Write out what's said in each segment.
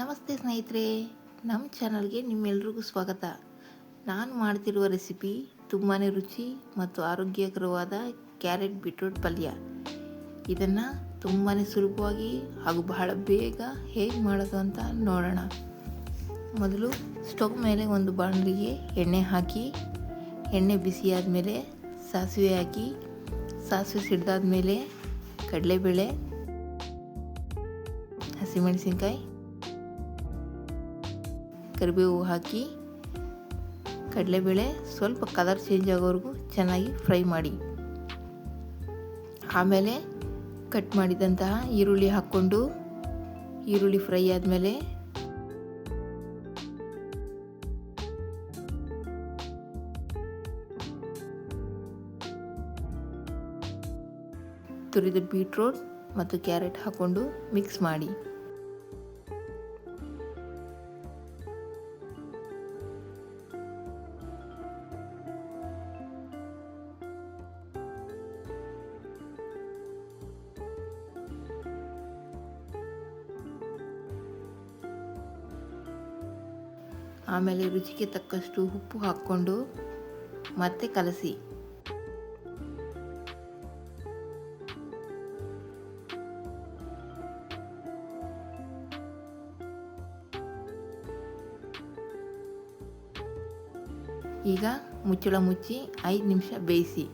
ನಮಸ್ತೆ ಸ್ನೇಹಿತರೆ, ನಮ್ಮ ಚಾನಲ್ಗೆ ನಿಮ್ಮೆಲ್ರಿಗೂ ಸ್ವಾಗತ. ನಾನು ಮಾಡ್ತಿರುವ ರೆಸಿಪಿ ತುಂಬಾ ರುಚಿ ಮತ್ತು ಆರೋಗ್ಯಕರವಾದ ಕ್ಯಾರೆಟ್ ಬೀಟ್ರೂಟ್ ಪಲ್ಯ. ಇದನ್ನು ತುಂಬಾ ಸುಲಭವಾಗಿ ಹಾಗೂ ಬಹಳ ಬೇಗ ಹೇಗೆ ಮಾಡೋದು ಅಂತ ನೋಡೋಣ. ಮೊದಲು ಸ್ಟವ್ ಮೇಲೆ ಒಂದು ಬಾಣಲಿಗೆ ಎಣ್ಣೆ ಹಾಕಿ, ಎಣ್ಣೆ ಬಿಸಿಯಾದ ಮೇಲೆ ಸಾಸಿವೆ ಹಾಕಿ, ಸಾಸಿವೆ ಸಿಡ್ದಾದ ಮೇಲೆ ಕಡಲೆಬೇಳೆ, ಹಸಿಮೆಣಸಿನ್ಕಾಯಿ, ಕರಿಬೇವು ಹಾಕಿ ಕಡಲೆಬೇಳೆ ಸ್ವಲ್ಪ ಕಲರ್ ಚೇಂಜ್ ಆಗೋವರೆಗೂ ಚೆನ್ನಾಗಿ ಫ್ರೈ ಮಾಡಿ. ಆಮೇಲೆ ಕಟ್ ಮಾಡಿದಂತಹ ಈರುಳ್ಳಿ ಹಾಕ್ಕೊಂಡು, ಈರುಳ್ಳಿ ಫ್ರೈ ಆದಮೇಲೆ ತುರಿದ ಬೀಟ್ರೂಟ್ ಮತ್ತು ಕ್ಯಾರೆಟ್ ಹಾಕ್ಕೊಂಡು ಮಿಕ್ಸ್ ಮಾಡಿ. ಆಮೇಲೆ ರುಚಿಗೆ ತಕ್ಕಷ್ಟು ಉಪ್ಪು ಹಾಕ್ಕೊಂಡು ಮತ್ತೆ ಕಲಸಿ. ಈಗ ಮುಚ್ಚಳ ಮುಚ್ಚಿ 5 ನಿಮಿಷ ಬೇಯಿಸಿ.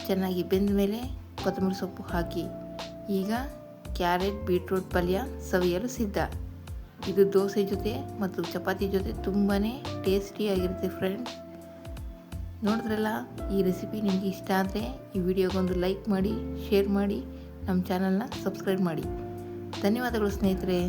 ಚೆನ್ನಾಗಿ ಬೆಂದ ಮೇಲೆ ಕೊತ್ತಂಬರಿ ಸೊಪ್ಪು ಹಾಕಿ. ಈಗ ಕ್ಯಾರೆಟ್ ಬೀಟ್ರೂಟ್ ಪಲ್ಯ ಸವಿಯಲು ಸಿದ್ಧ. ಇದು ದೋಸೆ ಜೊತೆ ಮತ್ತು ಚಪಾತಿ ಜೊತೆ ತುಂಬಾ ಟೇಸ್ಟಿಯಾಗಿರುತ್ತೆ ಫ್ರೆಂಡ್ಸ್. ನೋಡಿದ್ರಲ್ಲ, ಈ ರೆಸಿಪಿ ನಿಮಗೆ ಇಷ್ಟ ಆದರೆ ಈ ವಿಡಿಯೋಗೊಂದು ಲೈಕ್ ಮಾಡಿ, ಶೇರ್ ಮಾಡಿ, ನಮ್ಮ ಚಾನಲ್ನ ಸಬ್ಸ್ಕ್ರೈಬ್ ಮಾಡಿ. ಧನ್ಯವಾದಗಳು ಸ್ನೇಹಿತರೆ.